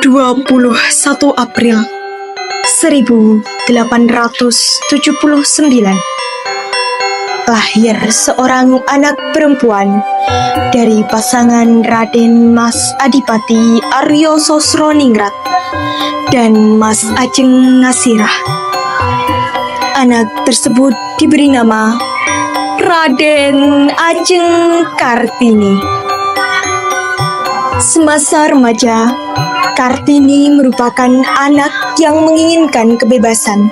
21 April 1879, lahir seorang anak perempuan dari pasangan Raden Mas Adipati Aryo Sosroningrat dan Mas Ajeng Ngasirah. Anak tersebut diberi nama Raden Ajeng Kartini. Semasa remaja, Kartini merupakan anak yang menginginkan kebebasan,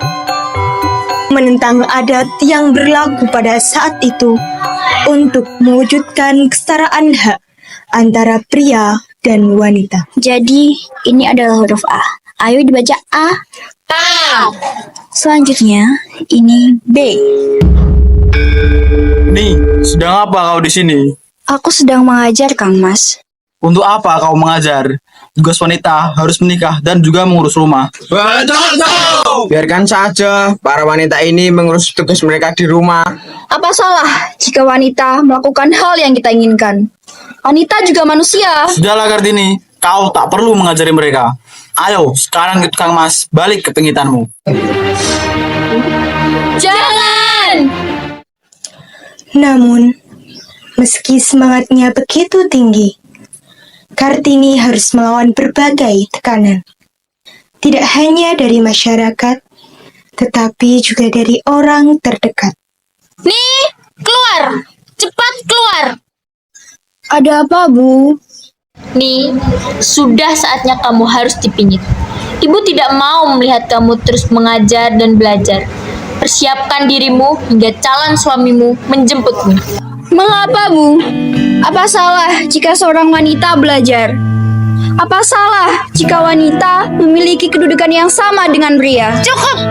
menentang adat yang berlaku pada saat itu untuk mewujudkan kesetaraan hak antara pria dan wanita. Jadi, ini adalah huruf A. Ayo dibaca A. A. Selanjutnya, ini B. Nih, sedang apa kau di sini? Aku sedang mengajar, Kang Mas. Untuk apa kau mengajar? Tugas wanita harus menikah dan juga mengurus rumah. Betul! Biarkan saja para wanita ini mengurus tugas mereka di rumah. Apa salah jika wanita melakukan hal yang kita inginkan? Wanita juga manusia. Sudahlah Kartini, kau tak perlu mengajari mereka. Ayo, sekarang ikut Kang Mas, balik ke pengitanmu. Jangan! Namun, meski semangatnya begitu tinggi, Kartini harus melawan berbagai tekanan. Tidak hanya dari masyarakat, tetapi juga dari orang terdekat. Nih, keluar! Cepat keluar! Ada apa, Bu? Nih, sudah saatnya kamu harus dipingit. Ibu tidak mau melihat kamu terus mengajar dan belajar. Persiapkan dirimu hingga calon suamimu menjemputmu. Mengapa, Bu? Apa salah jika seorang wanita belajar? Apa salah jika wanita memiliki kedudukan yang sama dengan pria? Cukup!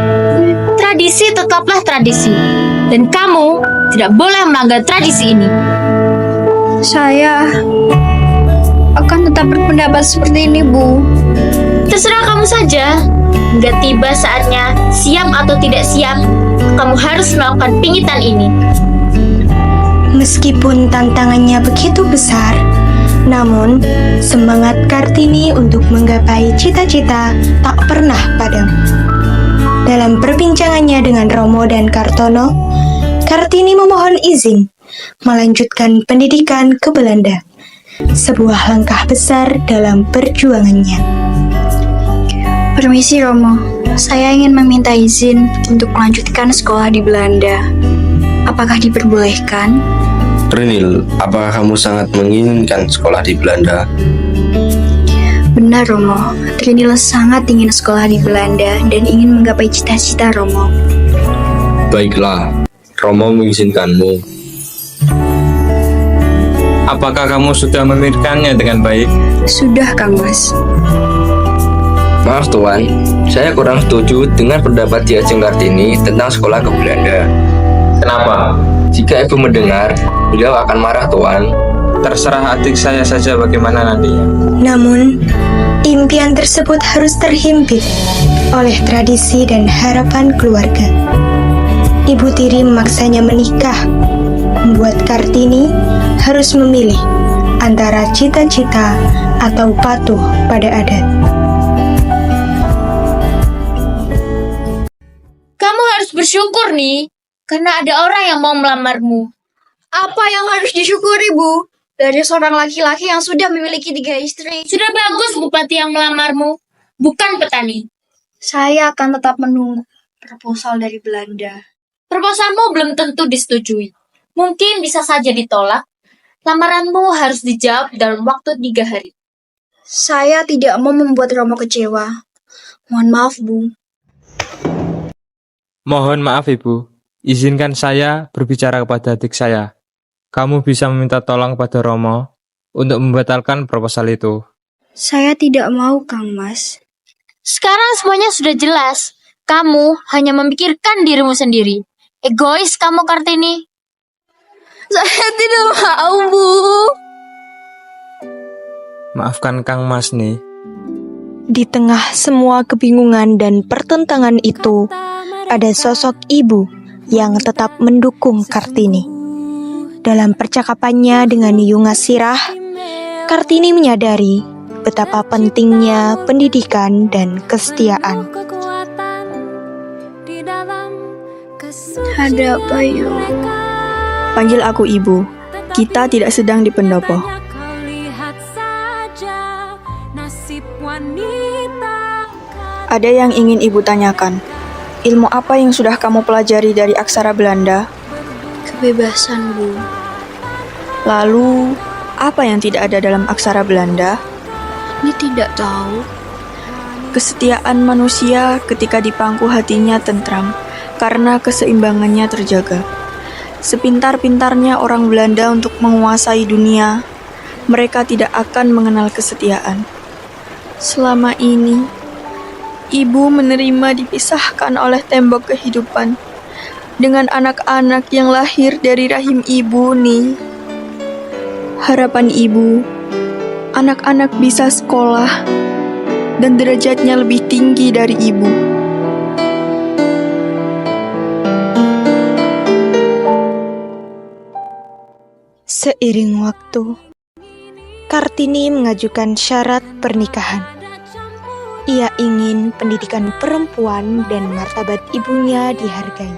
Tradisi tetaplah tradisi. Dan kamu tidak boleh melanggar tradisi ini. Saya akan tetap berpendapat seperti ini, Bu. Terserah kamu saja. Hingga tiba saatnya, siap atau tidak siap, kamu harus melakukan pingitan ini. Meskipun tantangannya begitu besar, namun semangat Kartini untuk menggapai cita-cita tak pernah padam. Dalam perbincangannya dengan Romo dan Kartono, Kartini memohon izin melanjutkan pendidikan ke Belanda, sebuah langkah besar dalam perjuangannya. Permisi, Romo. Saya ingin meminta izin untuk melanjutkan sekolah di Belanda. Apakah diperbolehkan? Trinil, apakah kamu sangat menginginkan sekolah di Belanda? Benar, Romo. Trinil sangat ingin sekolah di Belanda dan ingin menggapai cita-cita Romo. Baiklah, Romo mengizinkanmu. Apakah kamu sudah memikirkannya dengan baik? Sudah, Kang Mas. Maaf Tuan, saya kurang setuju dengan pendapat Ki Ajeng Kartini tentang sekolah ke Belanda. Kenapa? Jika Ibu mendengar, beliau akan marah Tuan. Terserah adik saya saja bagaimana nantinya. Namun, impian tersebut harus terhimpit oleh tradisi dan harapan keluarga. Ibu tiri memaksanya menikah, membuat Kartini harus memilih antara cita-cita atau patuh pada adat. Kamu harus bersyukur nih, karena ada orang yang mau melamarmu. Apa yang harus disyukuri, Bu? Dari seorang laki-laki yang sudah memiliki 3 istri. Sudah bagus bupati yang melamarmu, bukan petani. Saya akan tetap menunggu proposal dari Belanda. Proposalmu belum tentu disetujui. Mungkin bisa saja ditolak. Lamaranmu harus dijawab dalam waktu 3 hari. Saya tidak mau membuat Romo kecewa. Mohon maaf, Bu. Mohon maaf Ibu, izinkan saya berbicara kepada adik saya. Kamu bisa meminta tolong pada Romo untuk membatalkan proposal itu. Saya tidak mau, Kang Mas. Sekarang semuanya sudah jelas. Kamu hanya memikirkan dirimu sendiri. Egois kamu, Kartini. Saya tidak mau, Bu. Maafkan Kang Mas nih. Di tengah semua kebingungan dan pertentangan itu, ada sosok ibu yang tetap mendukung Kartini. Dalam percakapannya dengan Yunga Sirah, Kartini menyadari betapa pentingnya pendidikan dan kesetiaan. Ada apa yuk? Panggil aku ibu. Kita tidak sedang di pendopo. Ada yang ingin ibu tanyakan. Ilmu apa yang sudah kamu pelajari dari aksara Belanda? Kebebasan, Bu. Lalu, apa yang tidak ada dalam aksara Belanda? Ini tidak tahu. Kesetiaan manusia ketika dipangku hatinya tentram, karena keseimbangannya terjaga. Sepintar-pintarnya orang Belanda untuk menguasai dunia, mereka tidak akan mengenal kesetiaan. Selama ini, ibu menerima dipisahkan oleh tembok kehidupan dengan anak-anak yang lahir dari rahim ibu nih. Harapan ibu, anak-anak bisa sekolah dan derajatnya lebih tinggi dari ibu. Seiring waktu, Kartini mengajukan syarat pernikahan. Ia ingin pendidikan perempuan dan martabat ibunya dihargai.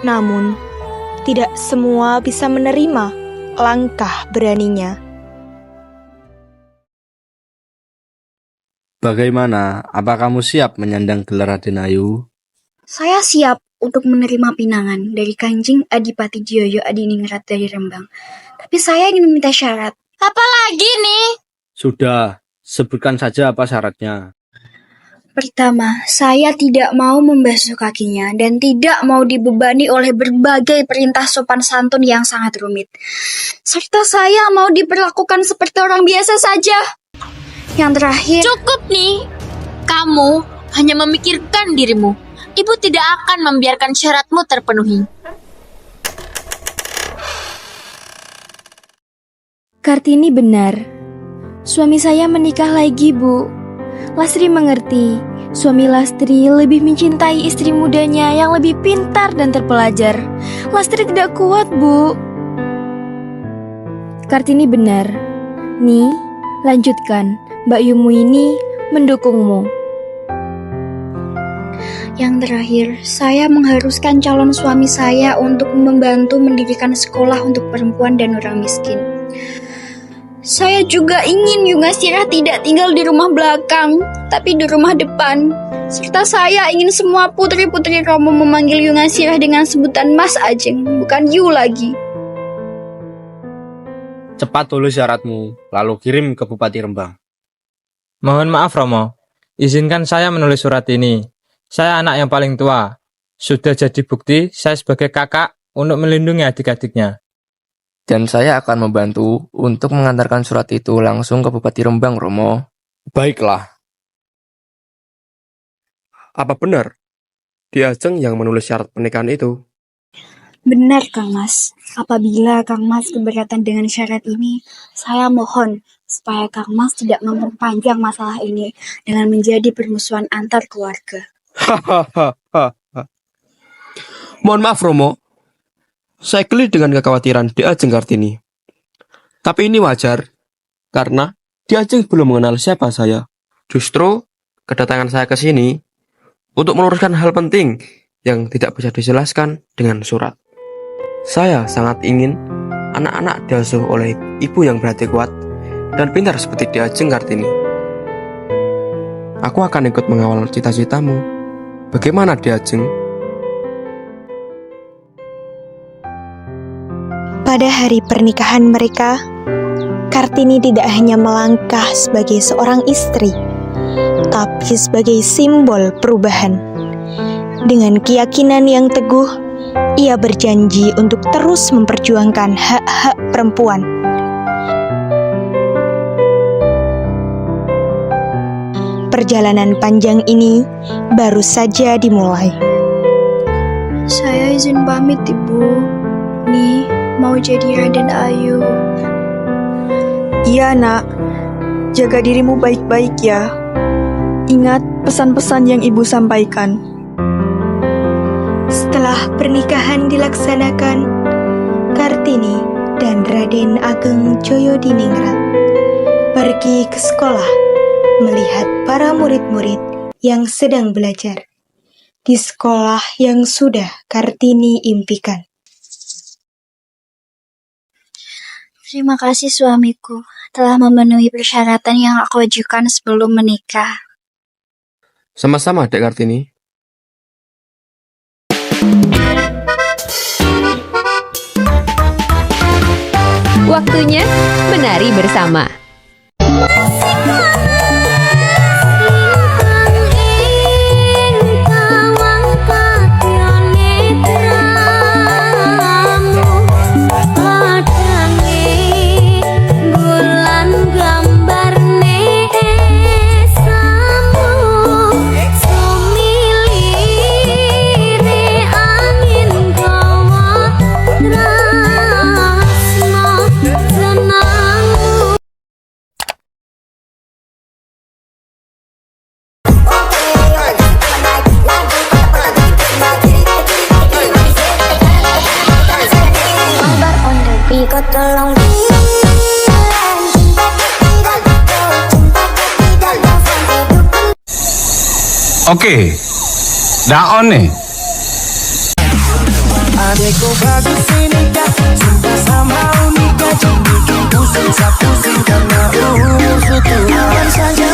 Namun, tidak semua bisa menerima langkah beraninya. Bagaimana? Apa kamu siap menyandang gelar Raden Ayu? Saya siap untuk menerima pinangan dari Kanjeng Adipati Dioyo Adiningrat dari Rembang. Tapi saya ingin meminta syarat. Apa lagi nih? Sudah, sebutkan saja apa syaratnya. Pertama, saya tidak mau membasuh kakinya dan tidak mau dibebani oleh berbagai perintah sopan santun yang sangat rumit. Serta saya mau diperlakukan seperti orang biasa saja. Yang terakhir, Cukup nih. Kamu hanya memikirkan dirimu. Ibu tidak akan membiarkan syaratmu terpenuhi. Kartini benar. Suami saya menikah lagi, Bu. Lastri mengerti. Suami Lastri lebih mencintai istri mudanya yang lebih pintar dan terpelajar. Lastri tidak kuat, Bu. Kartini benar. Nih, lanjutkan. Mbak Yumu ini mendukungmu. yang terakhir, saya mengharuskan calon suami saya untuk membantu mendirikan sekolah untuk perempuan dan orang miskin. Saya juga ingin Yungasirah tidak tinggal di rumah belakang, tapi di rumah depan. Serta saya ingin semua putri-putri Romo memanggil Yungasirah dengan sebutan Mas Ajeng, bukan Yu lagi. Cepat tulis syaratmu, lalu kirim ke Bupati Rembang. Mohon maaf Romo, izinkan saya menulis surat ini. Saya anak yang paling tua. Sudah jadi bukti saya sebagai kakak untuk melindungi adik-adiknya. Dan saya akan membantu untuk mengantarkan surat itu langsung ke Bupati Rembang, Romo. Baiklah. Apa benar Ki Ajeng yang menulis syarat pernikahan itu? Benar, Kang Mas. Apabila Kang Mas keberatan dengan syarat ini, saya mohon supaya Kang Mas tidak memperpanjang masalah ini dengan menjadi permusuhan antar keluarga. Mohon maaf, Romo. Saya geli dengan kekhawatiran Ki Ajeng Kartini. Tapi ini wajar, karena Ki Ajeng belum mengenal siapa saya. Justru, kedatangan saya ke sini untuk meluruskan hal penting yang tidak bisa dijelaskan dengan surat. Saya sangat ingin anak-anak diasuh oleh ibu yang berhati kuat dan pintar seperti Ki Ajeng Kartini. Aku akan ikut mengawal cita-citamu. Bagaimana Ki Ajeng? Pada hari pernikahan mereka, Kartini tidak hanya melangkah sebagai seorang istri, tapi sebagai simbol perubahan. Dengan keyakinan yang teguh, ia berjanji untuk terus memperjuangkan hak-hak perempuan. Perjalanan panjang ini baru saja dimulai. Saya izin pamit, Ibu. Nih, mau jadi Raden Ayu. Iya, Nak. Jaga dirimu baik-baik ya. Ingat pesan-pesan yang Ibu sampaikan. Setelah pernikahan dilaksanakan, Kartini dan Raden Ageng Joyodiningrat pergi ke sekolah melihat para murid-murid yang sedang belajar di sekolah yang sudah Kartini impikan. Terima kasih suamiku telah memenuhi persyaratan yang aku ajukan sebelum menikah. Sama-sama, Dek Kartini. Waktunya menari bersama. Oke, daon nih. Adekku bagus ini kak, cinta sama Unika, bikin pusing karena sudah saja